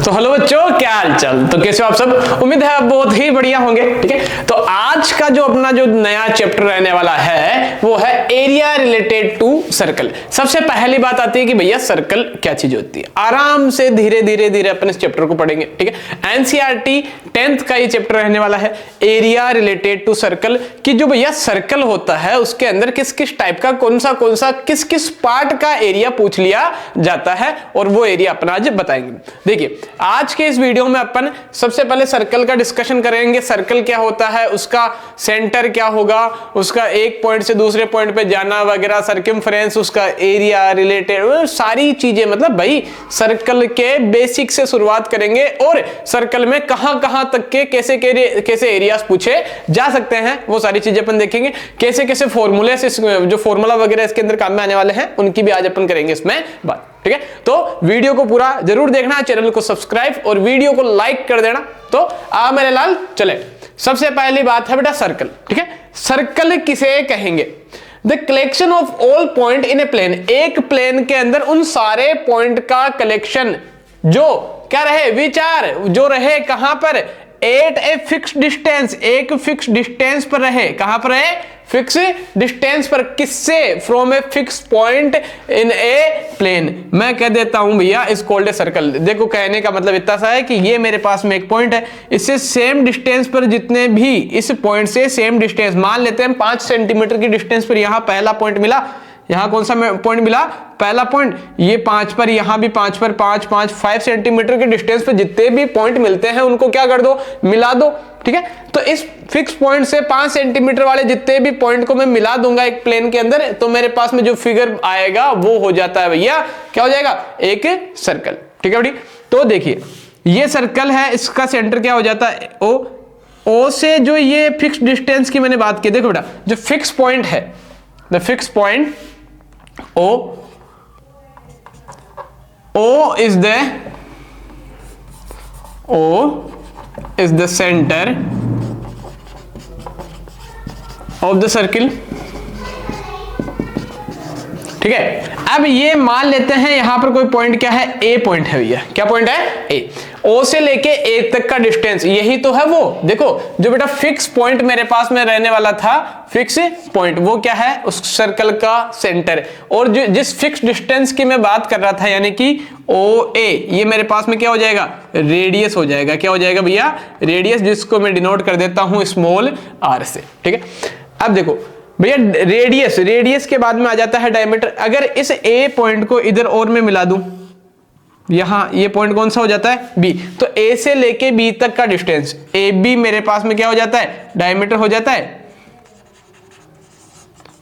तो हेलो बच्चों, क्या हाल चाल। तो कैसे हो आप सब? उम्मीद है आप बहुत ही बढ़िया होंगे। ठीक है, तो आज का जो अपना जो नया चैप्टर रहने वाला है वो है एरिया रिलेटेड टू सर्कल। सबसे पहली बात आती है कि भैया सर्कल क्या चीज होती है। आराम से धीरे धीरे धीरे अपन इस चैप्टर को पढ़ेंगे। ठीक है, एनसीईआरटी 10th का ये चैप्टर रहने वाला है, एरिया रिलेटेड टू सर्कल। कि जो भैया सर्कल होता है उसके अंदर किस किस टाइप का कौन सा किस किस पार्ट का एरिया पूछ लिया जाता है, और वो एरिया अपना आज बताएंगे। देखिए, आज के इस वीडियो में अपन सबसे पहले सर्कल का डिस्कशन करेंगे। सर्कल क्या होता है, उसका सेंटर क्या होगा, उसका एक पॉइंट से दूसरे पॉइंट पे जाना वगैरह, सर्कमफ्रेंस, उसका एरिया रिलेटेड सारी चीजें। मतलब भाई सर्कल के बेसिक से शुरुआत करेंगे और सर्कल में कहां कहां तक के कैसे कैसे एरियाज पूछे जा सकते हैं वो सारी चीजें अपन देखेंगे। कैसे कैसे फॉर्मूले से जो फॉर्मूला वगैरह इसके अंदर काम में आने वाले हैं उनकी भी आज अपन करेंगे इसमें बात। ठीक है, तो वीडियो को पूरा जरूर देखना, चैनल को सब्सक्राइब और वीडियो को लाइक कर देना। तो आ मेरे लाल चले, सबसे पहली बात है बेटा सर्कल। ठीक है, सर्कल किसे कहेंगे? The collection of all point in a plane. एक प्लेन के अंदर उन सारे पॉइंट का कलेक्शन जो क्या रहे, विचार जो रहे कहां पर, एट ए फिक्स डिस्टेंस, एक फिक्स डिस्टेंस पर रहे। कहां पर रहे? फिक्स डिस्टेंस पर। किससे? From a fix point in a plane. मैं कह देता हूं भैया इस कॉल्ड ए सर्कल। देखो, कहने का मतलब इतना सा है कि ये मेरे पास में एक पॉइंट है, इससे सेम डिस्टेंस पर जितने भी इस पॉइंट से सेम डिस्टेंस, मान लेते हैं 5 सेंटीमीटर की डिस्टेंस पर यहां पहला पॉइंट मिला। यहां कौन सा पॉइंट मिला? पहला पॉइंट। ये 5 पर, यहां भी 5 पर, 5 सेंटीमीटर के डिस्टेंस पर जितने भी पॉइंट मिलते हैं उनको क्या कर दो, मिला दो। ठीक है, तो इस फिक्स पॉइंट से 5 सेंटीमीटर वाले जितने भी पॉइंट को मैं मिला दूंगा एक प्लेन के अंदर, तो मेरे पास में जो फिगर आएगा वो हो जाता है भैया, क्या हो जाएगा? एक सर्कल। ठीक है बेटी, तो देखिए ये सर्कल है, इसका सेंटर क्या हो जाता है? ओ से जो ये फिक्स डिस्टेंस की मैंने बात की, देखो बेटा जो फिक्स पॉइंट है, the fix point O is the center of the circle। ठीक है, अब ये मान लेते हैं यहां पर कोई पॉइंट क्या है, ए पॉइंट है भैया। क्या पॉइंट है? ए। ओ से लेके ए तक का डिस्टेंस यही तो है वो। देखो जो बेटा फिक्स पॉइंट मेरे पास में रहने वाला था, फिक्स पॉइंट, वो क्या है? उस सर्कल का सेंटर। और जो जिस फिक्स डिस्टेंस की मैं बात कर रहा था, यानी कि ओ ए, ये मेरे पास में क्या हो जाएगा? रेडियस हो जाएगा। क्या हो जाएगा भैया? रेडियस, जिसको मैं डिनोट कर देता हूं स्मॉल आर से। ठीक है, अब देखो भैया रेडियस के बाद में आ जाता है डायमीटर। अगर इस ए पॉइंट को इधर और में मिला दूं, यहां ये पॉइंट कौन सा हो जाता है? बी। तो ए से लेके बी तक का डिस्टेंस ए बी मेरे पास में क्या हो जाता है? डायमीटर हो जाता है।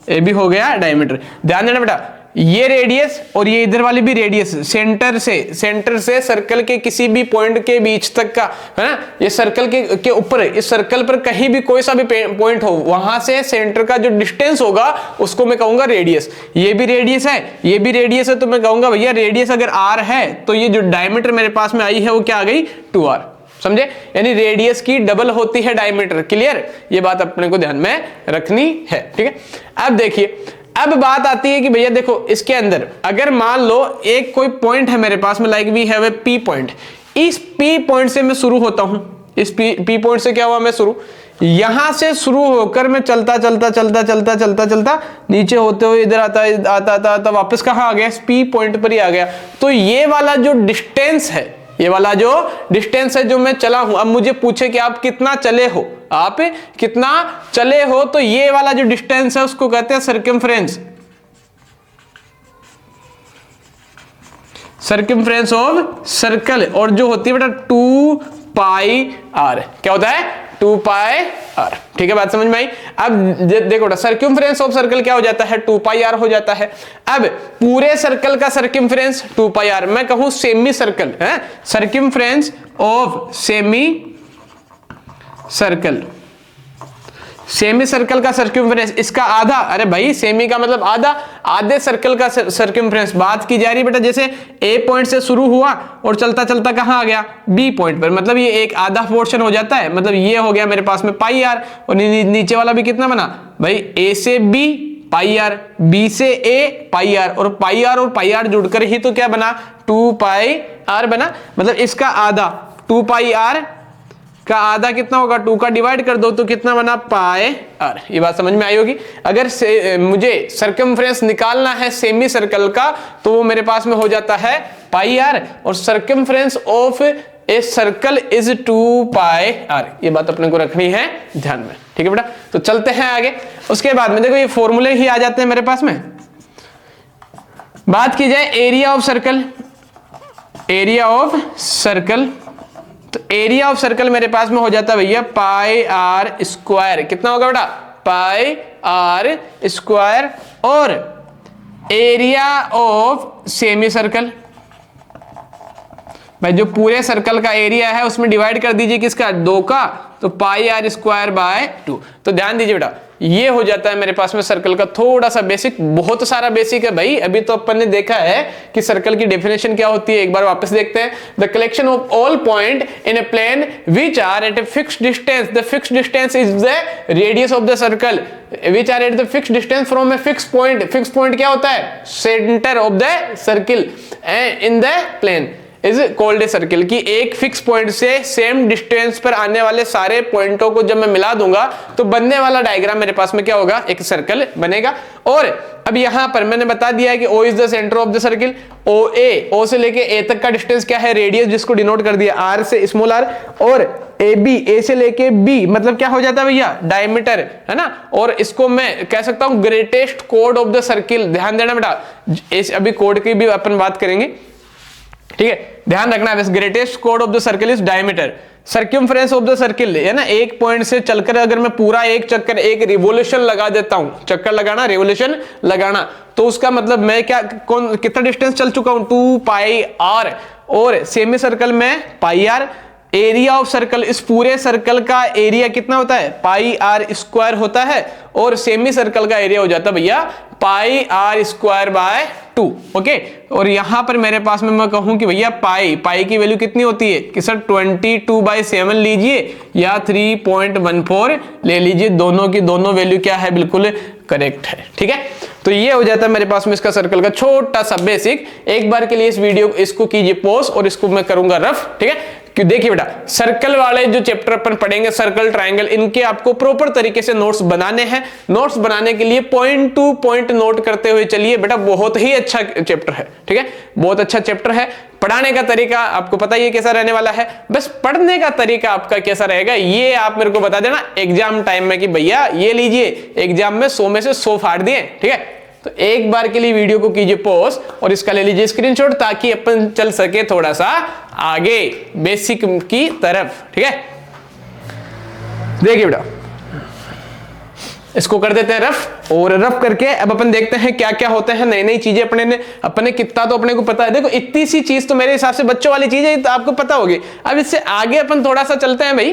ए बी हो गया डायमीटर। ध्यान देना बेटा, ये रेडियस और ये इधर वाली भी रेडियस, सेंटर से सर्कल के किसी भी पॉइंट के बीच तक का है ना, ये सर्कल के ऊपर, इस सर्कल पर कहीं भी कोई सा भी पॉइंट हो, वहां से सेंटर का जो डिस्टेंस होगा उसको मैं कहूंगा रेडियस। ये भी रेडियस है, ये भी रेडियस है, तो मैं कहूंगा भैया रेडियस अगर आर है तो ये जो डायमीटर मेरे पास में आई है वो क्या आ गई? 2r। समझे? यानी रेडियस की डबल होती है डायमीटर। क्लियर? ये बात अपने को ध्यान में रखनी है। ठीक है, अब देखिए, अब बात आती है कि भैया देखो इसके अंदर अगर मान लो एक कोई पॉइंट है मेरे पास में, like we have a P point. इस पी पॉइंट से मैं शुरू होता हूं, इस पी पॉइंट से क्या हुआ, मैं शुरू, यहां से शुरू होकर मैं चलता नीचे होते हुए इधर आता वापस कहां आ गया? इस पी पॉइंट पर ही आ गया। तो ये वाला जो डिस्टेंस है, ये वाला जो डिस्टेंस है जो मैं चला हूं, अब मुझे पूछे कि आप कितना चले हो, आप कितना चले हो, तो ये वाला जो डिस्टेंस है उसको कहते हैं सर्कमफ्रेंस, सर्कमफ्रेंस ऑफ सर्कल। और जो होती है बेटा 2 पाई आर। क्या होता है? 2 पाई आर। ठीक है, बात समझ में आई? अब देखो बेटा सर्कमफ्रेंस ऑफ सर्कल क्या हो जाता है? 2 पाई आर हो जाता है। अब पूरे सर्कल का सर्कमफ्रेंस 2 पाई आर, मैं कहूं सेमी सर्कल है, circumference of semi circle, semi circle का सर्कमफ्रेंस, इसका आधा। अरे भाई सेमी का मतलब आधा, आधे सर्कल का सर्कमफ्रेंस बात की जा रही है बेटा। जैसे ए पॉइंट से शुरू हुआ और चलता चलता कहां आ गया? बी पॉइंट पर, मतलब ये एक आधा पोर्शन हो जाता है। मतलब ये हो गया मेरे पास में पाई आर, और नीचे वाला भी कितना बना भाई? ए से बी पाई आर, बी से ए पाई आर, और पाई आर जुड़कर ही तो क्या बना 2 पाई आर बना। मतलब इसका आधा 2 पाई आर का आधा कितना होगा 2 का डिवाइड कर दो तो कितना बना पाई आर। ये बात समझ में आई होगी। अगर मुझे सर्कमफ्रेंस निकालना है सेमी सर्कल का तो वो मेरे पास में हो जाता है पाई आर, और circumference of a circle is 2 pi r. ये बात अपने को रखनी है ध्यान में, ठीक है बेटा। तो चलते हैं आगे। उसके बाद में देखो ये फॉर्मूले ही आ जाते हैं मेरे पास में। बात की जाए area of circle, area of circle, तो एरिया ऑफ सर्कल मेरे पास में हो जाता है भैया पाई आर स्क्वायर। कितना होगा बेटा पाई आर स्क्वायर, और एरिया ऑफ सेमी सर्कल, भाई जो पूरे सर्कल का एरिया है उसमें डिवाइड कर दीजिए किसका 2 का, तो पाई आर स्क्वायर बाय 2। तो ध्यान दीजिए बेटा ये हो जाता है मेरे पास में सर्कल का थोड़ा सा बेसिक, बहुत सारा बेसिक है भाई। अभी तो अपन ने देखा है कि सर्कल की डेफिनेशन क्या होती है, एक बार वापस देखते हैं। The collection of all point in a plane which are at a fixed distance, the fixed distance is the radius of the circle which are at the fixed distance from a fix point. Fix point क्या होता है centre of the circle in the plane is called a circle. की एक fix point से same distance पर आने वाले सारे पॉइंटों को जब मैं मिला दूंगा तो बनने वाला डायग्राम मेरे पास में क्या होगा एक सर्कल बनेगा। और अब यहां पर मैंने बता दिया है कि O is the centre of the circle, O से लेके A तक का डिस्टेंस क्या है रेडियस, जिसको डिनोट कर दिया R से स्मॉल r, और AB A से लेके B मतलब क्या हो जाता है भैया डायमीटर, है ना। और इसको मैं कह सकता हूं greatest code of the circle. ध्यान देना बेटा, अभी कोड की भी अपन बात करेंगे, ठीक है, ध्यान रखना है। Greatest code of the circle is diameter. Circumference of the circle है ना, एक पॉइंट से चलकर अगर मैं पूरा एक चक्कर एक रिवोल्यूशन लगा देता हूं, चक्कर लगाना रिवोल्यूशन लगाना, तो उसका मतलब मैं क्या कितना डिस्टेंस चल चुका हूं 2 पाई आर, और सेमी सर्कल में पाई आर। एरिया ऑफ सर्कल, इस पूरे सर्कल का एरिया कितना होता है पाई आर स्क्वायर होता है, और सेमी सर्कल का एरिया हो जाता है भैया pi r square bye 2। Okay, और यहां पर मेरे पास में मैं कहूं कि भैया पाई की वैल्यू कितनी होती है कि सर 22/7 लीजिए या 3.14 ले लीजिए, दोनों की दोनों वैल्यू क्या है बिल्कुल करेक्ट है, ठीक है। तो ये हो जाता है मेरे पास में इसका सर्कल का छोटा सा बेसिक। एक बार के लिए इस वीडियो इसको कीजिए पॉज और इसको मैं करूंगा रफ, ठीक है। कि देखिए बेटा सर्कल वाले जो चैप्टर अपन पढ़ेंगे सर्कल ट्रायंगल, इनके आपको प्रॉपर तरीके से नोट्स बनाने हैं। नोट्स बनाने के लिए पॉइंट टू पॉइंट नोट करते हुए चलिए बेटा, बहुत ही अच्छा चैप्टर है, ठीक है, बहुत अच्छा चैप्टर है। पढ़ाने का तरीका आपको पता ही है कैसा रहने वाला है, बस पढ़ने का तरीका आपका कैसा रहेगा ये आप मेरे को बता देना एग्जाम टाइम में कि भैया ये लीजिए एग्जाम में 100 में से 100 फाड़ दिए, ठीक है। तो एक बार के लिए वीडियो को कीजिए पॉज और इसका ले लीजिए स्क्रीनशॉट ताकि अपन चल सके थोड़ा सा आगे बेसिक की तरफ, ठीक है। देखिए बेटा इसको कर देते हैं रफ, और रफ करके अब अपन देखते हैं क्या क्या होते हैं नई नई चीजें अपने कितना तो अपने को पता है। देखो इतनी सी चीज तो मेरे हिसाब से बच्चों वाली चीज है तो आपको पता होगी। अब इससे आगे अपन थोड़ा सा चलते हैं भाई।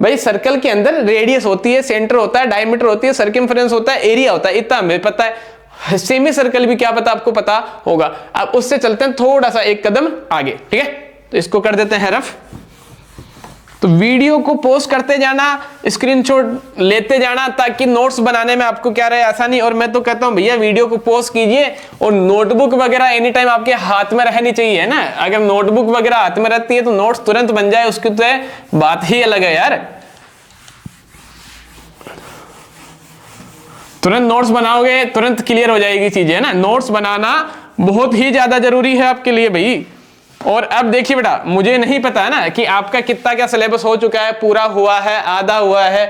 भाई सर्कल के अंदर रेडियस होती है, सेंटर होता है, डायमीटर होती है, सर्कमफ्रेंस होता है, एरिया होता है, इतना हमें पता है। सेमी सर्कल भी क्या पता आपको पता होगा। अब उससे चलते हैं थोड़ा सा एक कदम आगे, ठीक है। तो इसको कर देते हैं रफ। तो वीडियो को पोस्ट करते जाना, स्क्रीनशॉट लेते जाना ताकि नोट्स बनाने में आपको क्या रहे आसानी। और मैं तो कहता हूं भैया वीडियो को पोस्ट कीजिए और नोटबुक वगैरह एनी टाइम आपके हाथ में रहनी चाहिए ना। अगर नोटबुक वगैरह हाथ में रहती है तो नोट्स तुरंत बन जाए, उसकी तो बात ही अलग है यार। तुरंत नोट्स बनाओगे तुरंत क्लियर हो जाएगी चीजें, है ना। नोट्स बनाना बहुत ही ज्यादा जरूरी है आपके लिए भाई। और अब देखिए बेटा मुझे नहीं पता है ना कि आपका कितना क्या सिलेबस हो चुका है, पूरा हुआ है, आधा हुआ है,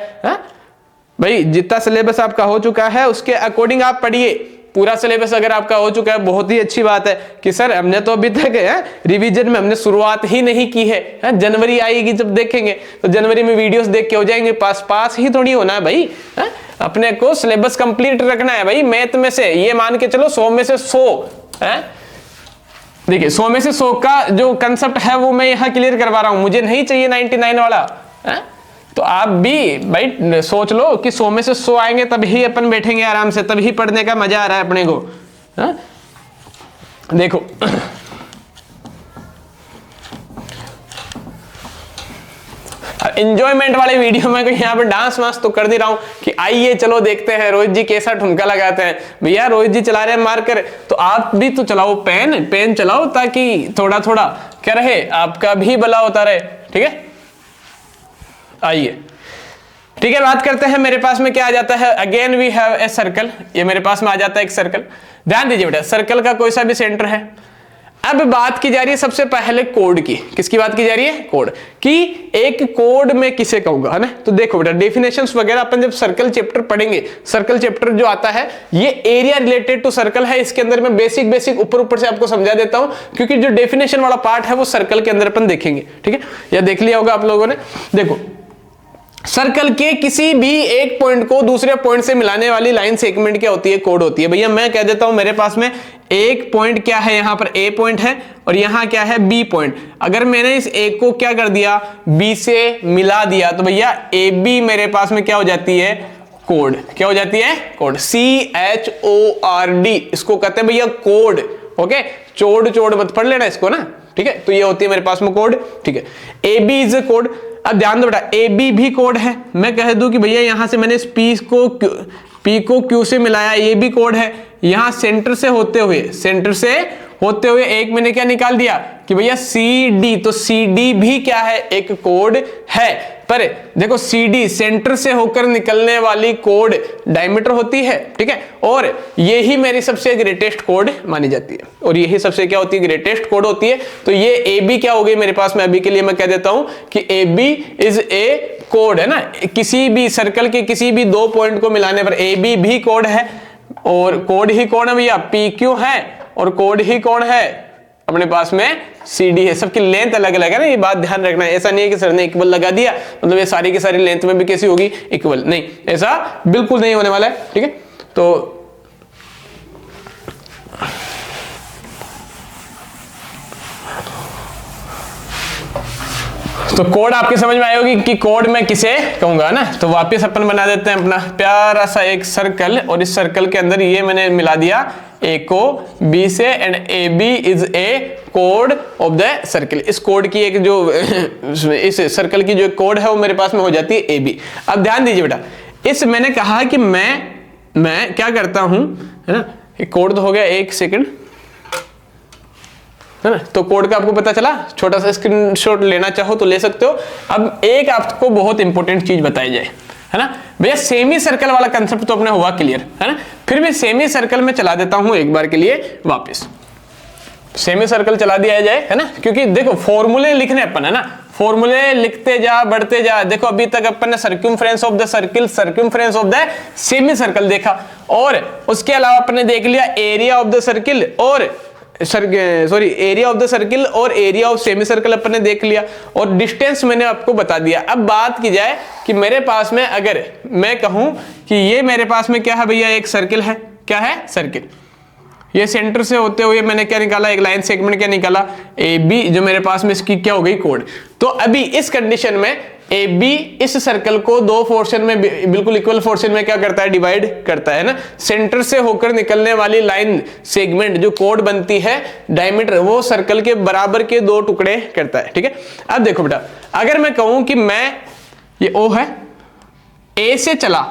भाई जितना सिलेबस आपका हो चुका है उसके अकॉर्डिंग आप पढ़िए। पूरा सिलेबस अगर आपका हो चुका है बहुत ही अच्छी बात है कि सर हमने तो अभी तक रिवीजन में हमने शुरुआत ही नहीं की है। जनवरी आएगी जब देखेंगे तो जनवरी में वीडियोस देख के हो जाएंगे पास ही थोड़ी होना है भाई। अपने को सिलेबस कंप्लीट रखना है भाई। मैथ में से ये मान के चलो 100 में से 100 है, देखिए 100 में से 100 का जो कंसेप्ट है वो मैं यहाँ क्लियर करवा रहा हूं। मुझे नहीं चाहिए 99 वाला है? तो आप भी भाई सोच लो कि 100 में से 100 आएंगे तभी अपन बैठेंगे आराम से, तभी पढ़ने का मजा आ रहा है अपने को। है? देखो एंजॉयमेंट वाले वीडियो में यहाँ पे डांस वांस तो कर नहीं रहा हूं कि आइए चलो देखते हैं रोहित जी कैसा ठुमका लगाते हैं। भैया रोहित जी चला रहे हैं मार्कर, तो आप भी तो चलाओ पेन चलाओ, ताकि थोड़ा थोड़ा क्या रहे, आपका भी भला होता रहे। ठीक है, आइए ठीक है, बात करते हैं। मेरे पास में क्या आ जाता है, again we have a circle. ये मेरे पास में आ जाता है एक सर्कल। ध्यान दीजिए बेटा, सर्कल का कोई सा भी सेंटर है। अब बात की जा रही है सबसे पहले कोड की। किसकी बात की जा रही है? कोड की। एक कोड में किसे कहूंगा, है ना। तो देखो बेटा, डेफिनेशंस वगैरह अपन जब सर्कल चैप्टर पढ़ेंगे, सर्कल चैप्टर जो आता है ये एरिया रिलेटेड टू सर्कल है। इसके अंदर मैं बेसिक ऊपर से आपको समझा देता हूं, क्योंकि जो डेफिनेशन वाला पार्ट है वो सर्कल के अंदर अपन देखेंगे। ठीक है, या देख लिया होगा आप लोगों ने। देखो, सर्कल के किसी भी एक पॉइंट को दूसरे पॉइंट से मिलाने वाली लाइन सेगमेंट क्या होती है? कोड होती है। भैया मैं कह देता हूं, मेरे पास में एक पॉइंट क्या है, यहां पर ए पॉइंट है और यहां क्या है, बी पॉइंट। अगर मैंने इस ए को क्या कर दिया, बी से मिला दिया, तो भैया ए बी मेरे पास में क्या हो जाती है? कोड। क्या हो जाती है? कोड। CHORD इसको कहते हैं भैया कोड। ओके, चोड़ मत पढ़ लेना इसको ना। ठीक है, तो ये होती है मेरे पास में कोड। ठीक है, ए बी इज ए कोड। अब ध्यान दो बेटा, ए बी भी कोड है। मैं कह दूं कि भैया यहां से मैंने इस पी को क्यू से मिलाया, ये भी कोड है। यहां सेंटर से होते हुए एक मैंने क्या निकाल दिया कि भैया CD, तो CD भी क्या है? एक कोड है। पर देखो, CD सेंटर से होकर निकलने वाली कोड डायमीटर होती है। ठीक है, और यही मेरी सबसे ग्रेटेस्ट कोड मानी जाती है, और यही सबसे क्या होती है? ग्रेटेस्ट कोड होती है। तो ये AB क्या हो गई मेरे पास में? अभी के लिए मैं कह देता हूं कि AB इज ए कोड, है ना। किसी भी सर्कल के किसी भी दो पॉइंट को मिलाने पर AB भी कोड है, और कोड ही कौन है भैया? PQ है, और कोड ही कौन है अपने पास में? CD है। सबकी लेंथ अलग अलग है ना, ये बात ध्यान रखना है। ऐसा नहीं है कि सर ने इक्वल लगा दिया मतलब ये सारी की सारी लेंथ में भी कैसी होगी? इक्वल। नहीं, ऐसा बिल्कुल नहीं होने वाला है। ठीक है, तो कोड आपकी समझ में आई होगी कि कोड में किसे कहूंगा ना। तो वापस अपन बना देते हैं अपना प्यारा सा एक सर्कल, और इस सर्कल के अंदर ये मैंने मिला दिया ए को बी से, and A B is a कोड ऑफ द सर्कल। इस कोड की एक जो इस सर्कल की जो कोड है वो मेरे पास में हो जाती है ए बी। अब ध्यान दीजिए बेटा, इस मैंने कहा कि मैं क्या करता हूं, है ना। कोड तो हो गया, एक सेकंड, है ना। तो कोड का आपको पता चला, छोटा सा स्क्रीनशॉट लेना चाहो तो ले सकते हो। अब एक आपको बहुत इंपॉर्टेंट चीज बताई जाए, है ना भैया। सेमी सर्कल वाला कंसेप्ट तो अपने हुआ क्लियर, है ना। फिर भी सेमी सर्कल में चला देता हूं एक बार के लिए वापस। सेमी सर्कल चला दिया जाए, है ना, क्योंकि देखो फॉर्मूले लिखने अपन, है ना। फॉर्मूले लिखते जा, बढ़ते जा। देखो अभी तक अपन ने circumference of the circle, circumference of the semi circle देखा, और उसके अलावा अपन ने देख लिया एरिया ऑफ द सर्किल और एरिया ऑफ द सर्किल और एरिया ऑफ सेमी सर्कल अपन ने देख लिया, और डिस्टेंस मैंने आपको बता दिया। अब बात की जाए कि मेरे पास में अगर मैं कहूं कि ये मेरे पास में क्या है भैया, एक सर्किल है। क्या है? सर्किल। ये सेंटर से होते हुए मैंने क्या निकाला, एक लाइन सेगमेंट क्या निकाला, ए बी, जो मेरे पास में इसकी क्या हो गई? कोड। तो अभी इस कंडीशन में ए बी इस सर्कल को दो पोर्शन में बिल्कुल इक्वल पोर्शन में क्या करता है? डिवाइड करता है ना। सेंटर से होकर निकलने वाली लाइन सेगमेंट जो कोड बनती है, डायमीटर, वो सर्कल के बराबर के दो टुकड़े करता है। ठीक है, अब देखो बेटा, अगर मैं कहूं कि मैं, ये O है, ए से चला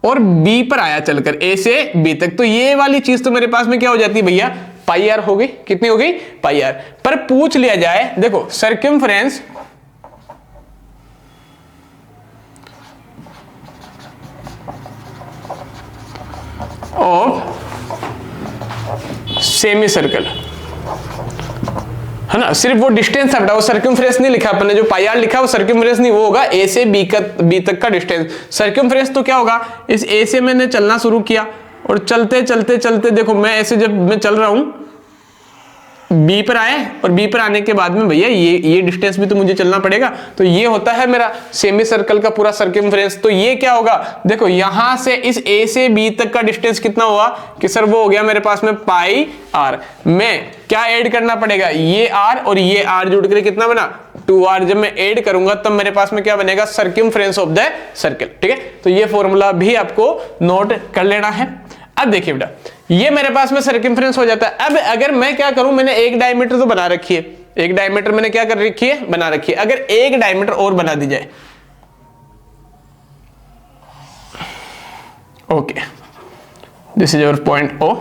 और बी पर आया चलकर, ए से बी तक, तो ये वाली चीज तो मेरे पास में क्या हो जाती है भैया? पाई आर हो गई। कितनी हो गई? पाई आर। पर पूछ लिया जाए, देखो सर्कमफ्रेंस ऑफ सेमी सर्कल, है ना। सिर्फ वो डिस्टेंस था बेटा, वो सर्कमफ्रेंस नहीं लिखा अपन ने। जो पाई आर लिखा वो सर्कमफ्रेंस नहीं, वो होगा ए से बी तक का डिस्टेंस। सर्कमफ्रेंस तो क्या होगा, इस ए से मैंने चलना शुरू किया, और चलते चलते चलते देखो मैं ऐसे जब मैं चल रहा हूं, बी पर आए, और बी पर आने के बाद में भैया ये डिस्टेंस भी तो मुझे चलना पड़ेगा। तो ये होता है मेरा सेमी सर्कल का पूरा सर्कमफ्रेंस। तो ये क्या होगा, देखो यहां से इस ए से बी तक का डिस्टेंस कितना हुआ कि सर वो हो गया मेरे पास में पाई आर। में क्या ऐड करना पड़ेगा, ये आर और ये आर जुड़ कर कितना बना, 2r। जब मैं ऐड करूंगा तब मेरे पास में क्या बनेगा, सर्कमफ्रेंस ऑफ द सर्कल। ठीक है, तो ये फॉर्मूला भी आपको नोट कर लेना है। अब देखिए बेटा, ये मेरे पास में सर्कमफ्रेंस हो जाता है। अब अगर मैं क्या करूं, मैंने एक डायमीटर तो बना रखी है, एक डायमीटर मैंने क्या कर रखी है, बना रखी है। अगर एक डायमीटर और बना दी जाए, okay, this is your point O।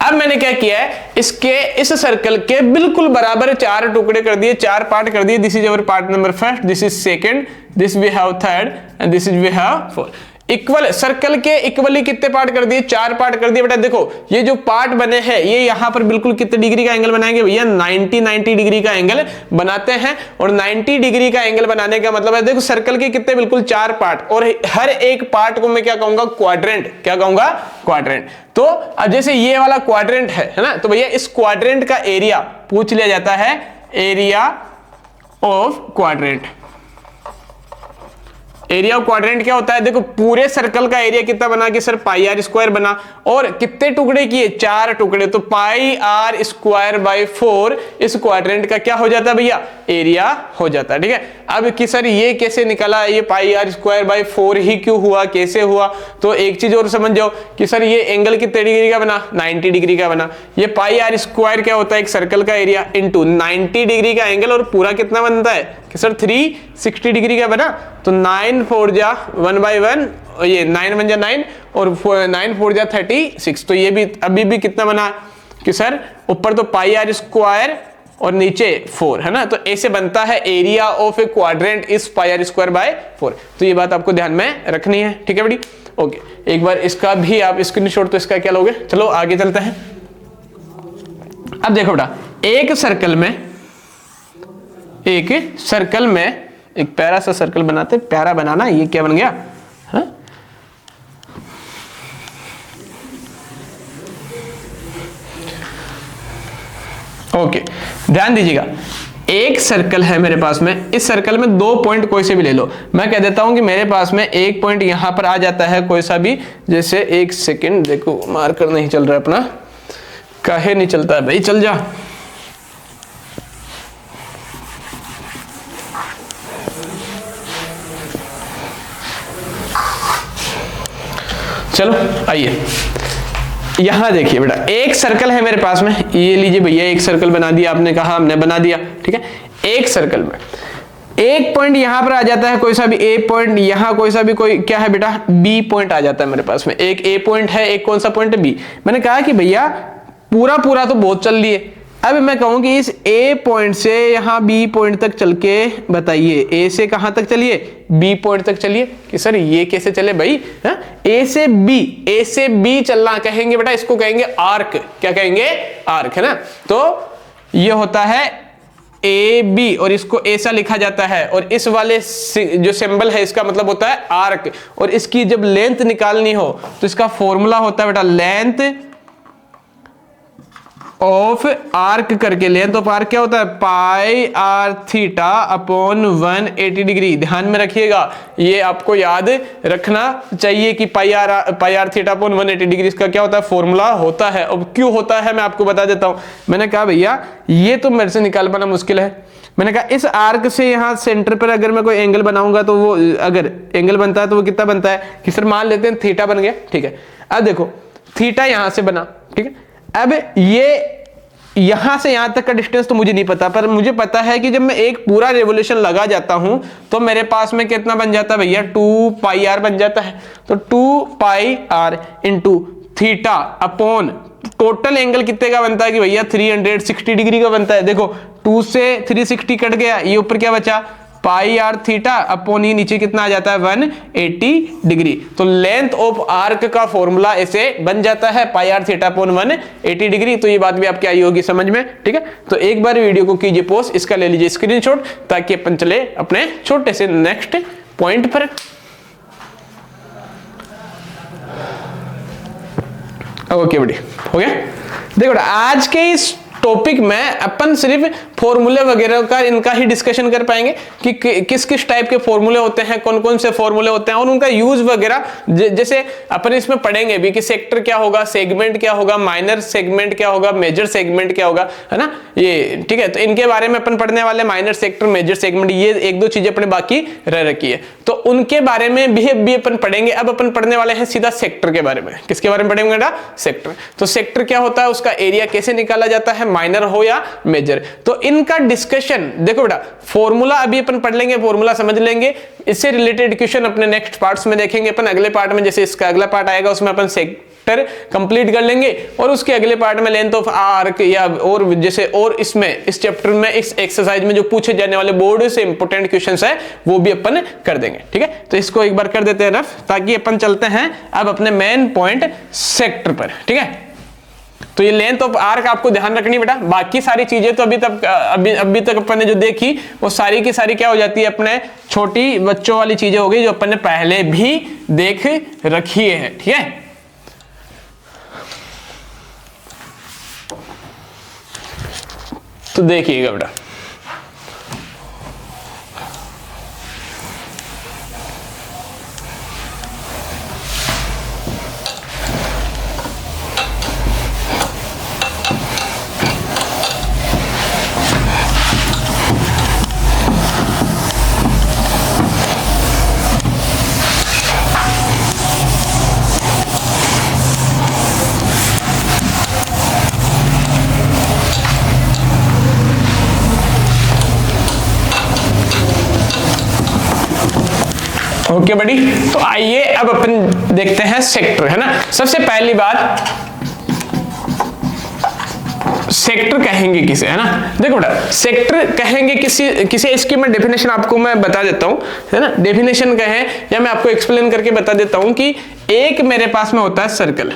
अब मैंने क्या किया है, इसके इस सर्कल के बिल्कुल बराबर 4 टुकड़े कर दिए, 4 पार्ट कर दिए। This is your part number first, this is second, this we have third and this is we have fourth. Equal circle के इक्वली कितने पार्ट कर दिए, 4 पार्ट कर दिए। बेटा देखो ये जो पार्ट बने हैं ये यहां पर बिल्कुल कितने डिग्री का एंगल बनाएंगे भैया, 90 डिग्री का एंगल बनाते हैं। और 90 डिग्री का एंगल बनाने का मतलब है, देखो सर्कल के कितने, बिल्कुल 4 पार्ट, और हर एक पार्ट को मैं क्या कहूंगा, क्वाड्रेंट। क्या कहूंगा, क्वाड्रेंट। तो अब जैसे ये वाला क्वाड्रेंट है ना, तो भैया इस क्वाड्रेंट का एरिया पूछ लिया जाता है, area of quadrant. Area of quadrant क्या होता है, देखो पूरे सर्कल का एरिया कितना बना कि सर पाई आर स्क्वायर बना, और कितने टुकड़े किए, 4 टुकड़े, तो पाई आर स्क्वायर बाई 4 इस क्वाड्रेंट का क्या हो जाता है भैया, एरिया हो जाता है। ठीक है, अब कि सर ये कैसे निकला, ये पाई आर स्क्वायर बाई 4 ही क्यों हुआ, कैसे हुआ, तो एक चीज और समझ जाओ कि सर ये एंगल कितने डिग्री का बना, 90 डिग्री का बना। ये पाई आर स्क्वायर क्या होता है, एक सर्कल का एरिया इनटू 90 डिग्री का एंगल, और पूरा कितना बनता है कि सर 360 डिग्री का बना। तो 9 4 जा 1/1, ये 9 1 जा 9 और 9 4 जा 36। तो ये भी अभी भी कितना बना कि सर ऊपर तो पाई आर स्क्वायर और नीचे 4 है ना। तो ऐसे बनता है area of a quadrant is pi r square by 4। तो ये बात आपको ध्यान में रखनी है। ठीक है बेटी, ओके। एक बार इसका भी आप स्क्रीनशॉट, तो इसका क्या लोगे, चलो आगे चलते हैं। अब देखो बेटा, एक सर्कल में एक प्यारा सा सर्कल बनाते, प्यारा बनाना, ये क्या बन गया, हा? ओके, ध्यान दीजिएगा, एक सर्कल है मेरे पास में, इस सर्कल में 2 पॉइंट कोई से भी ले लो। मैं कह देता हूं कि मेरे पास में एक पॉइंट यहां पर आ जाता है कोई सा भी, जैसे एक सेकंड, देखो मार्कर नहीं चल रहा है अपना, काहे नहीं चलता है भाई, चल जा। चलो आइए, यहां देखिए बेटा, एक सर्कल है मेरे पास में, ये लीजिए भैया, एक सर्कल बना दिया, आपने कहा हमने बना दिया। ठीक है, एक सर्कल में एक पॉइंट यहां पर आ जाता है कोई सा भी, ए पॉइंट, यहां कोई सा भी, कोई क्या है बेटा, बी पॉइंट आ जाता है मेरे पास में। एक ए पॉइंट है, एक कौन सा पॉइंट है, बी। मैंने कहा कि भैया पूरा तो बहुत चल लिए, अब मैं कहूं कि इस ए पॉइंट से यहां बी पॉइंट तक चल के बताइए, ए से कहां तक चलिए, बी पॉइंट तक चलिए। कि सर ये कैसे चले भाई, ए से बी चलना कहेंगे बेटा, इसको कहेंगे आर्क। क्या कहेंगे, आर्क, है ना। तो ये होता है ए बी, और इसको ऐसा लिखा जाता है, और इस वाले जो सिंबल है इसका मतलब होता है आर्क। और इसकी जब लेंथ निकालनी हो तो इसका फॉर्मूला होता है बेटा, लेंथ ऑफ आर्क करके, लेंथ ऑफ आर्क क्या होता है, pi are theta upon 180 degree. ध्यान में रखिएगा, ये आपको याद रखना चाहिए कि पाई आर थीटा अपॉन 180 डिग्री इसका क्या होता है, फॉर्मूला होता है। अब क्यों होता है मैं आपको बता देता हूं। मैंने कहा भैया ये तो मेरे से निकाल पाना मुश्किल है। मैंने कहा इस आर्क से यहां सेंटर पर अगर मैं कोई एंगल बनाऊंगा तो वो अगर एंगल बनता है तो वो कितना बनता है कि सर मान लेते हैं थीटा बन गया। ठीक है, अब देखो थीटा यहां से बना, ठीक है। अब ये यहां से यहां तक का डिस्टेंस तो मुझे नहीं पता, पर मुझे पता है कि जब मैं एक पूरा रेवोल्यूशन लगा जाता हूं तो मेरे पास में कितना बन जाता है भैया, 2 पाई आर बन जाता है। तो 2 pi r into theta upon total angle कितने का बनता है कि भैया 360 डिग्री का बनता है। देखो 2 से 360 कट गया, ये ऊपर क्या बचा, पाई आर थीटा अपॉन ये नीचे कितना आ जाता है 180 डिग्री। तो लेंथ ऑफ आर्क का फॉर्मूला ऐसे बन जाता है, pi are theta upon 180 degree. तो ये बात भी आपकी आई होगी समझ में। ठीक है, तो एक बार वीडियो को कीजिए पॉज, इसका ले लीजिए स्क्रीनशॉट, ताकि अपन चले अपने छोटे से नेक्स्ट पॉइंट पर। ओके बेटी, हो गया। देखो आज के इस टॉपिक में अपन सिर्फ फॉर्मूले वगैरह का इनका ही डिस्कशन कर पाएंगे कि किस किस टाइप के फॉर्मूले होते हैं, कौन कौन से फॉर्मूले होते हैं और उनका यूज वगैरह। जैसे अपन इसमें पढ़ेंगे भी कि सेक्टर क्या होगा, सेगमेंट क्या होगा, माइनर सेगमेंट क्या होगा, मेजर सेगमेंट क्या होगा, है ना ये। ठीक है, तो इनके बारे में अपन पढ़ने वाले, माइनर सेक्टर, मेजर सेगमेंट, ये 1-2 चीजें अपने बाकी रह रखी है, तो उनके बारे में भी अपन पढ़ेंगे। अब अपन पढ़ने वाले हैं सीधा सेक्टर के बारे में। किसके बारे में पढ़ेंगे बेटा, सेक्टर। तो सेक्टर क्या होता है, उसका एरिया कैसे निकाला जाता है, माइनर हो या मेजर। तो इनका डिस्कशन देखो बेटा, फॉर्मूला अभी अपन पढ़ लेंगे, फॉर्मूला समझ लेंगे, इससे रिलेटेड क्वेश्चन अपने नेक्स्ट पार्ट्स में देखेंगे अपन। अगले पार्ट में जैसे इसका अगला पार्ट आएगा उसमें अपन सेक्टर कंप्लीट कर लेंगे, और उसके अगले पार्ट में लेंथ ऑफ आर्क या और जैसे और इसमें इस चैप्टर में इस एक्सरसाइज में जो पूछे जाने वाले बोर्ड से इंपॉर्टेंट क्वेश्चंस है वो भी अपन कर देंगे। ठीक है, तो इसको एक बार कर देते हैं रफ, ताकि अपन चलते हैं अब अपने मेन पॉइंट सेक्टर पर। ठीक है, तो ये लेंथ ऑफ आर्क आपको ध्यान रखनी बेटा, बाकी सारी चीजें तो अभी तक अपन ने जो देखी वो सारी की सारी क्या हो जाती है, अपने छोटी बच्चों वाली चीजें हो गई जो अपन ने पहले भी देख रखी है। ठीक है, तो देखिएगा बेटा, ओके बड़ी, तो आइए अब अपन देखते हैं सेक्टर, है ना। सबसे पहली बात, सेक्टर कहेंगे किसे, है ना। देखो बेटा, सेक्टर कहेंगे किसे इसकी मैं डेफिनेशन आपको मैं बता देता हूं, है ना। डेफिनेशन कहें या मैं आपको एक्सप्लेन करके बता देता हूं कि एक मेरे पास में होता है सर्कल,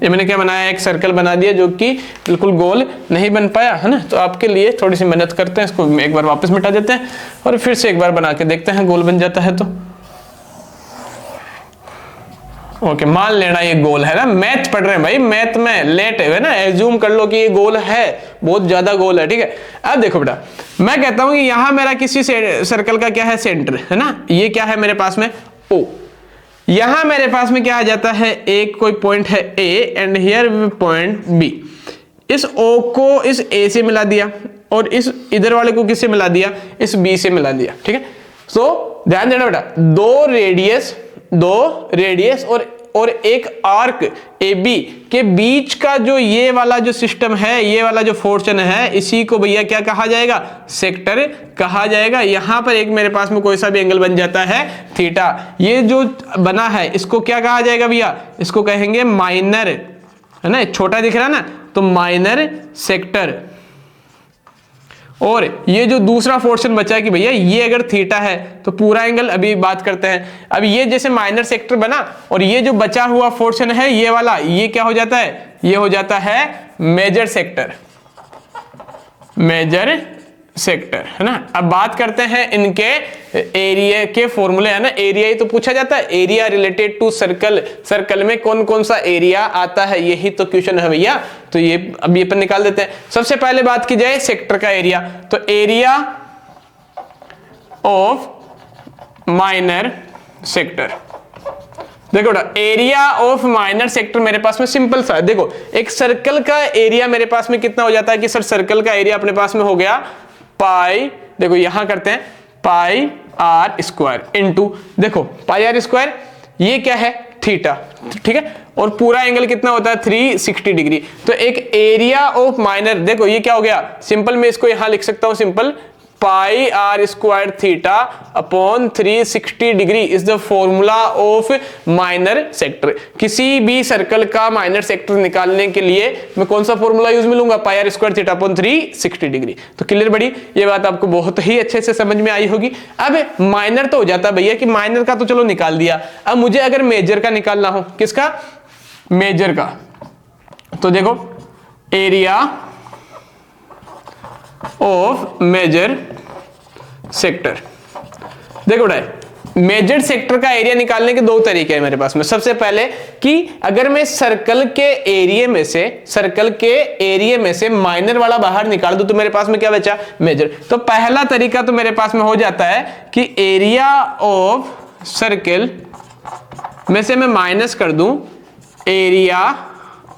ये मैंने क्या बनाया, एक सर्कल बना दिया जो कि बिल्कुल गोल नहीं बन पाया, है ना। तो आपके लिए थोड़ी सी मेहनत करते हैं, इसको एक बार वापस मिटा देते हैं और फिर से एक बार बना के देखते हैं गोल बन जाता है तो। ओके, मान लेना ये गोल है ना, मैथ पढ़ रहे हैं भाई, मैथ में लेट है ना, एज्यूम कर लो कि ये गोल है, बहुत ज्यादा गोल है। ठीक है, अब देखो बेटा, मैं कहता हूं कि यहां मेरा किसी सर्कल का क्या है, सेंटर, है ना। ये क्या है मेरे पास में, ओ। यहां मेरे पास में क्या आ जाता है, एक कोई पॉइंट है A and here point B. इस ओ को इस ए से मिला दिया और इस इधर वाले को किससे मिला दिया, इस बी से मिला दिया। ठीक है, तो ध्यान देना बेटा, दो रेडियस और एक आर्क ए बी के बीच का जो ये वाला जो सिस्टम है, ये वाला जो पोर्शन है, इसी को भैया क्या कहा जाएगा, सेक्टर कहा जाएगा। यहां पर एक मेरे पास में कोई सा भी एंगल बन जाता है थीटा, ये जो बना है इसको क्या कहा जाएगा भैया, इसको कहेंगे माइनर, है ना, छोटा दिख रहा है ना, तो माइनर सेक्टर। और ये जो दूसरा पोर्शन बचा है कि भैया ये अगर थीटा है तो पूरा एंगल, अभी बात करते हैं। अब ये जैसे माइनर सेक्टर बना और ये जो बचा हुआ पोर्शन है ये वाला, ये क्या हो जाता है, ये हो जाता है मेजर सेक्टर, मेजर सेक्टर, है ना। अब बात करते हैं इनके एरिया के फॉर्मूले, है ना। एरिया ही तो पूछा जाता है, area related to circle, circle में कौन कौन सा एरिया आता है, यही तो क्वेश्चन है भैया। तो ये अभी अपन निकाल देते हैं। सबसे पहले बात की जाए सेक्टर का एरिया, तो एरिया ऑफ माइनर सेक्टर, देखो बेटा, एरिया ऑफ माइनर सेक्टर मेरे पास में सिंपल सा है। देखो, एक सर्कल का एरिया मेरे पास में कितना हो जाता है कि सर सर्कल का एरिया अपने पास में हो गया पाई, देखो यहां करते हैं पाई आर स्क्वायर इंटू, देखो पाई आर स्क्वायर, ये क्या है, थीटा। ठीक है, और पूरा एंगल कितना होता है, 360 डिग्री। तो एक एरिया ऑफ माइनर, देखो ये क्या हो गया, सिंपल में इसको यहां लिख सकता हूं, simple pi r square theta upon 360 degree is the formula of minor sector. किसी भी सर्कल का माइनर सेक्टर निकालने के लिए मैं कौन सा फॉर्मूला यूज में लूंगा, pi r square theta upon 360 degree. तो क्लियर बड़ी, ये बात आपको बहुत ही अच्छे से समझ में आई होगी। अब माइनर तो हो जाता भैया कि माइनर का तो चलो निकाल दिया, अब मुझे अगर मेजर का निकालना हो, किसका, मेजर का, तो देखो एरिया ऑफ मेजर सेक्टर, देखो बेटा, मेजर सेक्टर का एरिया निकालने के दो तरीके हैं मेरे पास में। सबसे पहले कि अगर मैं सर्कल के एरिया में से माइनर वाला बाहर निकाल दूं तो मेरे पास में क्या बचा, मेजर। तो पहला तरीका तो मेरे पास में हो जाता है कि एरिया ऑफ सर्कल में से मैं माइनस कर दूं एरिया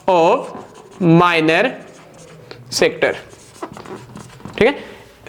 ऑफ माइनर सेक्टर। ठीक है,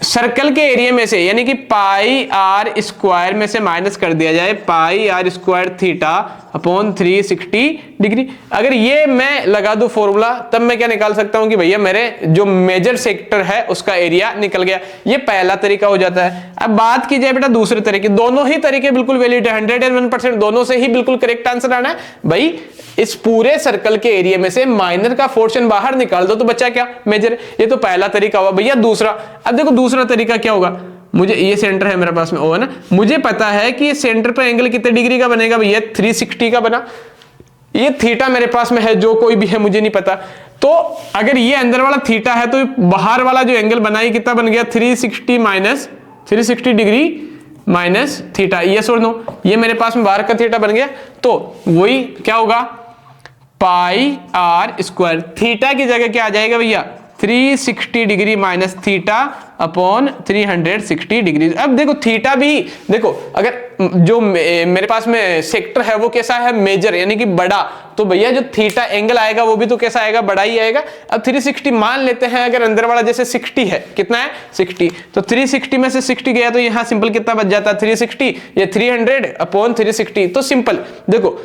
सर्कल के एरिया में से यानी कि पाई आर स्क्वायर में से माइनस कर दिया जाए pi r square theta upon 360 degree. अगर ये मैं लगा दूं फॉर्मूला, तब मैं क्या निकाल सकता हूं कि भैया मेरे जो मेजर सेक्टर है उसका एरिया निकल गया। ये पहला तरीका हो जाता है। अब बात की जाए बेटा दूसरे तरीके, दोनों ही तरीके बिल्कुल वैलिड है, 101% दोनों से ही बिल्कुल करेक्ट आंसर आना है भाई। इस पूरे सर्कल के एरिया में से माइनर का पोर्शन बाहर निकाल दो तो बचा क्या, मेजर। ये तो पहला तरीका हुआ भैया। दूसरा, अब देखो दूसरा तरीका क्या होगा, मुझे ये सेंटर है मेरे पास में, ओ है ना, मुझे पता है कि ये सेंटर पे एंगल कितने डिग्री का बनेगा भैया, 360 का बना। ये थीटा मेरे पास में है, जो कोई भी है मुझे नहीं पता। तो अगर ये अंदर वाला थीटा है तो बाहर वाला जो एंगल बना ये कितना बन गया, 360 डिग्री माइनस थीटा। ये छोड़ दो, ये मेरे पास में बाहर का थीटा बन गया। तो वही क्या होगा, पाई आर स्क्वायर। थीटा की जगह क्या आ जाएगा भैया, 360 degree minus theta upon 360 degree. अब देखो थीटा भी, देखो अगर जो मेरे पास में सेक्टर है वो कैसा है, मेजर यानी कि बड़ा, तो भैया जो थीटा एंगल आएगा वो भी तो कैसा आएगा, बड़ा ही आएगा। अब 360 मान लेते हैं, अगर अंदर वाला जैसे 60 है, कितना है 60, तो 360 में से 60 गया तो यहां सिंपल कितना बच जाता है 360, ये 300 अपॉन 360। तो सिंपल देखो,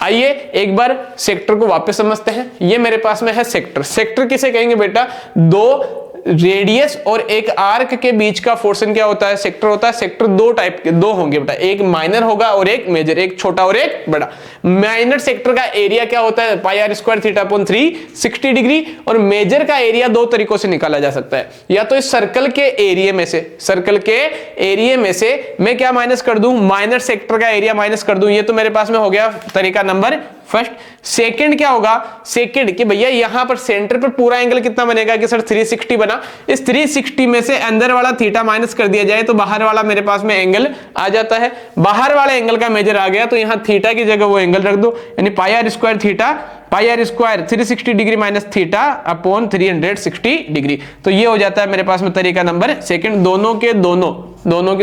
आइए एक बार सेक्टर को वापस समझते हैं। ये मेरे पास में है सेक्टर। सेक्टर किसे कहेंगे बेटा, दो रेडियस और एक आर्क के बीच का पोर्शन क्या होता है, सेक्टर होता है। सेक्टर दो टाइप के, दो होंगे बेटा, एक माइनर होगा और एक मेजर, एक छोटा और एक बड़ा। माइनर सेक्टर का एरिया क्या होता है, pi r square theta upon 360 degree. और मेजर का एरिया दो तरीकों से निकाला जा सकता है, या तो इस सर्कल के एरिया में से, सर्कल के एरिया में से मैं क्या माइनस कर दूं, माइनर सेक्टर का एरिया माइनस कर दूं। ये तो मेरे पास में हो गया तरीका नंबर फर्स्ट। सेकंड क्या होगा, सेकंड कि भैया यहां पर सेंटर पर पूरा एंगल कितना बनेगा कि सर 360 बना, इस 360 में से अंदर वाला थीटा माइनस कर दिया जाए तो बाहर वाला मेरे पास में एंगल आ जाता है। बाहर वाले एंगल का मेजर आ गया तो यहां थीटा की जगह वो एंगल रख दो, यानी pi r square theta, pi r square 360 degree minus theta upon 360 degree. तो ये हो जाता है मेरे पास में तरीका नंबर सेकंड। दोनों के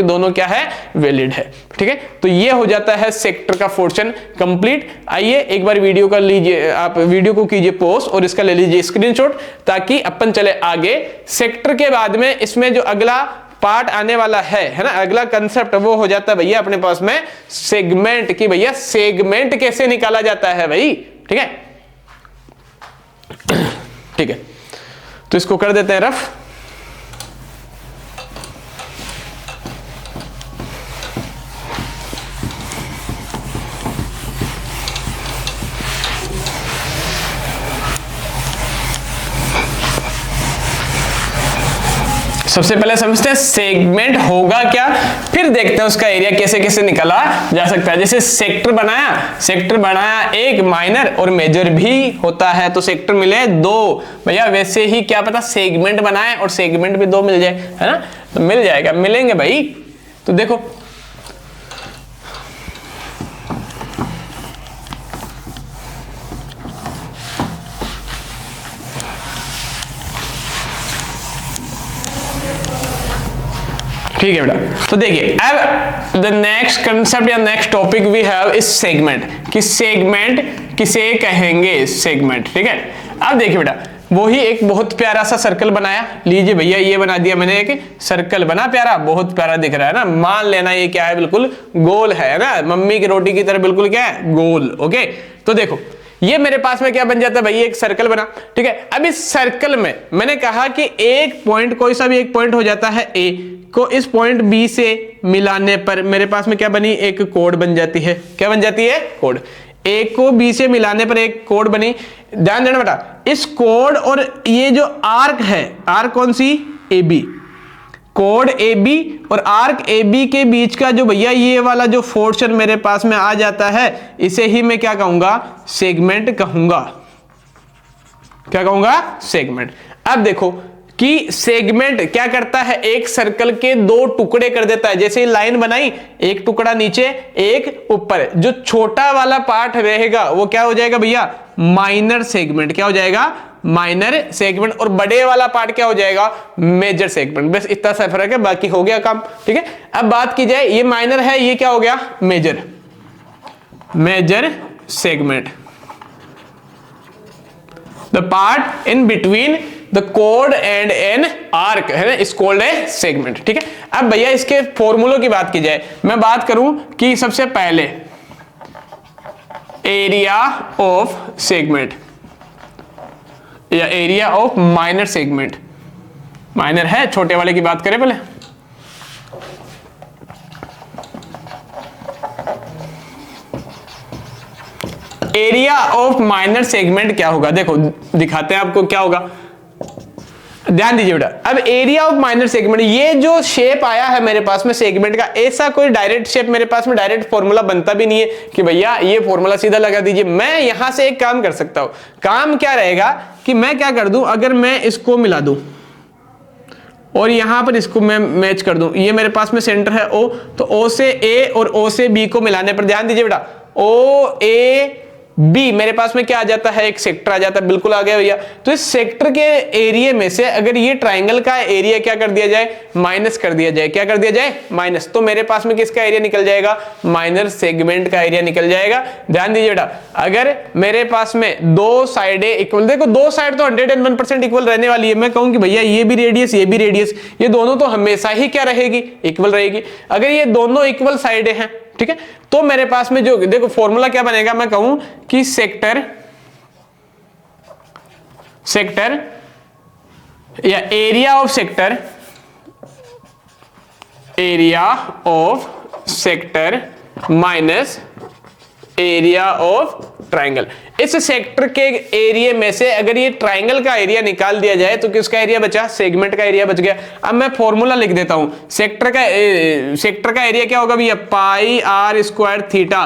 दोनों क्या है, वैलिड है। ठीक है, तो ये हो जाता है सेक्टर का पोर्शन कंप्लीट। आइए एक बार वीडियो का लीजिए, आप वीडियो को कीजिए पॉज और इसका ले लीजिए स्क्रीनशॉट, ताकि अपन चले आगे। सेक्टर के बाद में इसमें जो अगला पार्ट आने वाला है ना, अगला कंसेप्ट वो हो जाता है भैया अपने पास में सेगमेंट की। भैया सेगमेंट कैसे निकाला जाता है भाई, ठीक है। ठीक है, तो इसको कर देते हैं रफ। सबसे पहले समझते हैं सेगमेंट होगा क्या, फिर देखते हैं उसका एरिया कैसे कैसे निकाला जा सकता है। जैसे सेक्टर बनाया एक माइनर और मेजर भी होता है तो सेक्टर मिले दो। भैया वैसे ही क्या पता सेगमेंट बनाए और सेगमेंट भी दो मिल जाए, है ना, तो मिल जाएगा, मिलेंगे भाई। तो देखो ठीक है बेटा। तो देखिए अब द नेक्स्ट कंसेप्ट या next topic we have is segment, कि सेगमेंट किसे कहेंगे, सेगमेंट। ठीक है, अब देखिए बेटा वो ही एक बहुत प्यारा सा सर्कल बनाया, लीजिए भैया ये बना दिया मैंने, एक सर्कल बना प्यारा, बहुत प्यारा दिख रहा है ना, मान लेना ये क्या है, बिल्कुल गोल है ना, मम्मी की रोटी की तरह बिल्कुल क्या है, गोल। ओके, तो देखो ये मेरे पास में क्या बन जाता है भाई, एक सर्कल बना। ठीक है, अब इस सर्कल में मैंने कहा कि एक पॉइंट, कोई सा भी एक पॉइंट हो जाता है ए को इस पॉइंट बी से मिलाने पर मेरे पास में क्या बनी, एक कोड बन जाती है। क्या बन जाती है, कोड। ए को बी से मिलाने पर एक कोड बनी। ध्यान देना बेटा, इस कोड और ये जो आर्क है, आर्क कौन सी, ए बी, कोड ए बी और आर्क ए बी के बीच का जो भैया ये वाला जो पोर्शन मेरे पास में आ जाता है, इसे ही मैं क्या कहूंगा, सेगमेंट कहूंगा। क्या कहूंगा, सेगमेंट। अब देखो कि सेगमेंट क्या करता है, एक सर्कल के दो टुकड़े कर देता है। जैसे लाइन बनाई, एक टुकड़ा नीचे एक ऊपर, जो छोटा वाला पार्ट रहेगा वो क्या हो जाएगा भैया, माइनर सेगमेंट। क्या हो जाएगा, माइनर सेगमेंट। और बड़े वाला पार्ट क्या हो जाएगा, मेजर सेगमेंट। बस इतना सा फर्क है, बाकी हो गया काम। ठीक है, अब बात की जाए, ये माइनर है, ये क्या हो गया, major, major segment. The part in between the कोड एंड एन आर्क है ना, इस कॉल्ड है सेगमेंट। ठीक है, अब भैया इसके फॉर्मूलों की बात की जाए, मैं बात करूं कि सबसे पहले एरिया ऑफ सेगमेंट या area of minor segment. Minor है, छोटे वाले की बात करें पहले। एरिया ऑफ माइनर सेगमेंट क्या होगा, देखो दिखाते हैं आपको क्या होगा, ध्यान दीजिए बेटा। अब एरिया ऑफ माइनर सेगमेंट, ये जो शेप आया है मेरे पास में सेगमेंट का, ऐसा कोई डायरेक्ट शेप मेरे पास में डायरेक्ट फॉर्मूला बनता भी नहीं है कि भैया ये फॉर्मूला सीधा लगा दीजिए। मैं यहां से एक काम कर सकता हूं। काम क्या रहेगा कि मैं क्या कर दूं, अगर मैं इसको मिला दूं और यहां पर इसको मैं मैच कर दूं, ये मेरे पास में सेंटर है O, तो O से A और O से B को मिलाने पर, ध्यान दीजिए बेटा, OAB मेरे पास में क्या आ जाता है, एक सेक्टर आ जाता है। बिल्कुल आ गया भैया। तो इस सेक्टर के एरिया में से अगर ये ट्राइंगल का एरिया क्या कर दिया जाए, माइनस कर दिया जाए। क्या कर दिया जाए, माइनस। तो मेरे पास में किसका एरिया निकल जाएगा, माइनर सेगमेंट का एरिया निकल जाएगा। ध्यान दीजिए बेटा, अगर मेरे पास में दो साइडें इक्वल, देखो दो साइड तो 101% इक्वल रहने वाली है। मैं कहूं कि भैया ये भी रेडियस ये भी रेडियस, ये दोनों तो हमेशा ही क्या रहेगी, इक्वल रहेगी। अगर ये दोनों इक्वल साइडें हैं, ठीक है, तो मेरे पास में जो देखो फॉर्मूला क्या बनेगा, मैं कहूं कि सेक्टर या area of sector minus area of triangle. इस सेक्टर के एरिया में से अगर ये ट्राइंगल का एरिया निकाल दिया जाए तो किसका एरिया बचा, सेगमेंट का एरिया बच गया। अब मैं फॉर्मूला लिख देता हूं, सेक्टर का एरिया क्या होगा भैया, pi r square theta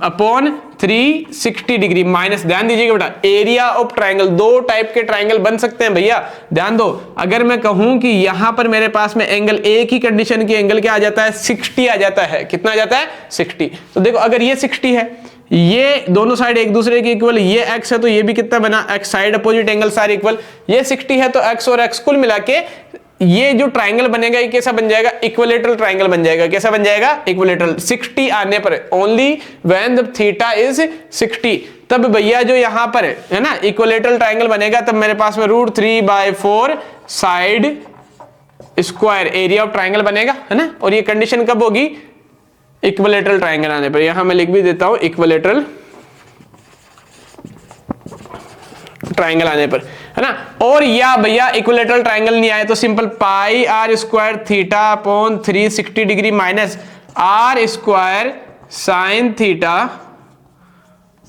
upon 360 degree minus, ध्यान दीजिएगा बेटा, एरिया ऑफ ट्राइंगल। दो टाइप के ट्राइंगल बन सकते हैं भैया, ध्यान दो। अगर मैं कहूं कि यहां पर मेरे पास में एंगल, एक ही कंडीशन की एंगल क्या आ जाता है, 60 आ जाता है। कितना आ जाता है, 60। तो देखो अगर ये 60 है, ये दोनों साइड एक दूसरे के इक्वल, ये x है तो ये भी कितना बना, x साइड अपोजिट एंगल सारे इक्वल। ये 60 है तो x और x कुल मिला के ये जो ट्राइंगल बनेगा ये कैसा बन जाएगा, इक्विलेटरल ट्राइंगल बन जाएगा। कैसा बन जाएगा, इक्विलेटरल। 60 आने पर, only when the theta is 60, तब भैया जो यहां पर है ना इक्विलेटरल ट्राइंगल बनेगा, तब मेरे पास में √3/4 side square area of triangle बनेगा, है ना। और ये कंडीशन कब होगी, इक्विलेटरल ट्राइंगल आने पर। यहां मैं लिख भी देता हूं, इक्विलेटरल ट्राइंगल आने पर, है ना। और या भैया इक्विलेटरल ट्राइंगल नहीं आए तो simple pi r square theta upon 360 degree minus r square sine theta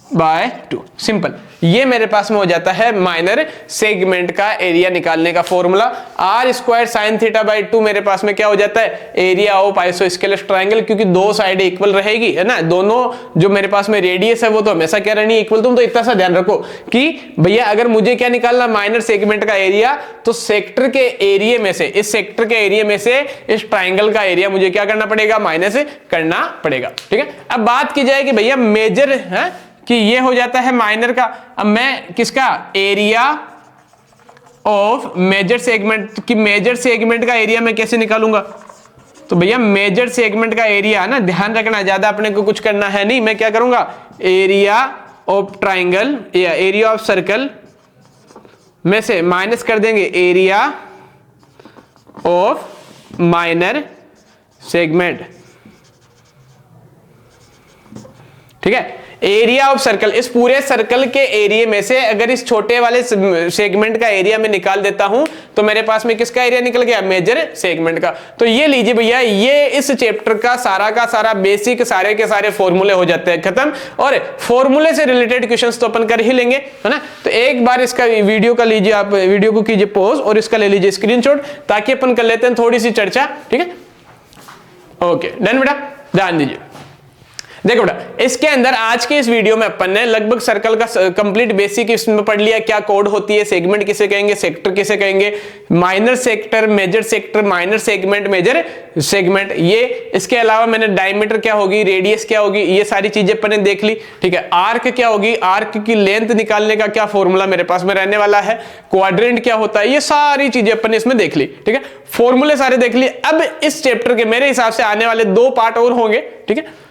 by 2, simple. ये मेरे पास में हो जाता है माइनर सेगमेंट का एरिया निकालने का formula. R square sine theta by 2 मेरे पास में क्या हो जाता है, एरिया ऑफ आइसोस्केलेस ट्राइंगल, क्योंकि दो साइड इक्वल रहेगी, है ना। दोनों जो मेरे पास में रेडियस है वो तो हमेशा क्या रहनी है, इक्वल। तुम तो इतना सा ध्यान रखो कि भैया अगर मुझे क्या निकालना, माइनर सेगमेंट का एरिया, तो सेक्टर के एरिया में से, इस सेक्टर के एरिया में से इस ट्राइंगल का एरिया मुझे क्या करना पड़ेगा, माइनस करना पड़ेगा, ठीक है। अब बात की जाए कि भैया मेजर है कि ये हो जाता है माइनर का। अब मैं किसका, एरिया ऑफ मेजर सेगमेंट की, मेजर सेगमेंट का एरिया मैं कैसे निकालूंगा, तो भैया मेजर सेगमेंट का एरिया ना, ध्यान रखना, ज्यादा अपने को कुछ करना है नहीं। मैं क्या करूंगा, एरिया ऑफ ट्राइंगल या एरिया ऑफ सर्कल में से माइनस कर देंगे एरिया ऑफ माइनर सेगमेंट, ठीक है। एरिया ऑफ सर्कल, इस पूरे सर्कल के एरिया में से अगर इस छोटे वाले सेगमेंट का एरिया में निकाल देता हूं तो मेरे पास में किसका एरिया निकल गया, मेजर सेगमेंट का। तो ये लीजिए भैया, ये इस चैप्टर का सारा बेसिक, सारे के सारे फॉर्मूले हो जाते हैं खत्म। और फॉर्मूले से रिलेटेड क्वेश्चंस तो अपन कर ही लेंगे, है ना। तो एक बार इसका वीडियो का लीजिए, आप वीडियो को कीजिए पॉज और इसका ले लीजिए स्क्रीनशॉट, ताकि अपन कर लेते हैं थोड़ी सी चर्चा, ठीक है। ओके डन बेटा, ध्यान दीजिए। देखो बेटा, इसके अंदर आज के इस वीडियो में अपन ने लगभग सर्कल का कंप्लीट बेसिक इसमें पढ़ लिया। क्या कोड होती है, सेगमेंट किसे कहेंगे, सेक्टर किसे कहेंगे, minor sector, major sector, minor segment, major segment. ये इसके अलावा मैंने डायमीटर क्या होगी, रेडियस क्या होगी, ये सारी चीजें अपन ने देख ली, ठीक है। आर्क क्या होगी, आर्क की लेंथ निकालने का क्या फॉर्मूला मेरे पास में रहने वाला है, क्वाड्रेंट क्या होता है, ये सारी चीजें अपन ने इसमें देख ली, ठीक है। फॉर्मूले सारे देख लिए। अब इस चैप्टर के मेरे हिसाब से आने वाले 2 पार्ट और होंगे, ठीक है।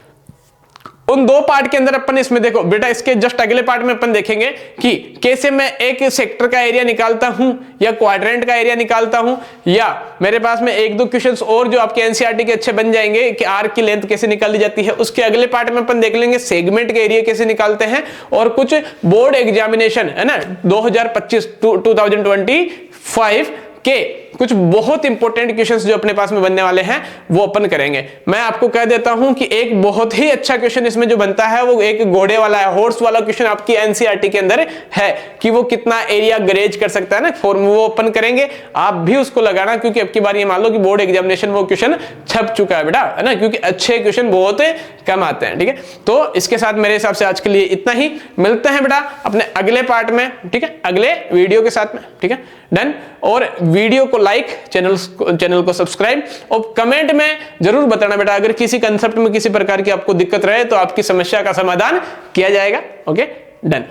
उन दो पार्ट के अंदर अपन इसमें देखो बेटा, इसके जस्ट अगले पार्ट में अपन देखेंगे कि कैसे मैं एक सेक्टर का एरिया निकालता हूं या क्वाड्रेंट का एरिया निकालता हूं, या मेरे पास में एक दो क्वेश्चंस और जो आपके एनसीईआरटी के अच्छे बन जाएंगे कि आर्क की लेंथ कैसे निकाली जाती है। उसके अगले पार्ट में अपन देख लेंगे सेगमेंट के एरिया कैसे निकालते हैं, और कुछ बोर्ड एग्जामिनेशन है ना 2025 के कुछ बहुत इंपॉर्टेंट क्वेश्चंस जो अपने पास में बनने वाले हैं वो अपन करेंगे। मैं आपको कह देता हूं कि एक बहुत ही अच्छा क्वेश्चन इसमें जो बनता है वो एक घोड़े वाला है, हॉर्स वाला क्वेश्चन आपकी एनसीईआरटी के अंदर है कि वो कितना एरिया ग्रेज कर सकता है ना, वो अपन करेंगे। आप भी उसको लगाना, क्योंकि अब की बार ये मान लो कि बोर्ड एग्जामिनेशन वो क्वेश्चन छप चुका है बेटा, है ना, क्योंकि अच्छे क्वेश्चन बहुत कम आते हैं। ठीक है, तो इसके साथ मेरे हिसाब से आज के लिए इतना ही। मिलते हैं बेटा अपने अगले पार्ट में, ठीक है, अगले वीडियो के साथ में। ठीक है, डन। और वीडियो को लाइक, चैनल को सब्सक्राइब, और कमेंट में जरूर बताना बेटा अगर किसी कंसेप्ट में किसी प्रकार की आपको दिक्कत रहे तो आपकी समस्या का समाधान किया जाएगा। Okay, done.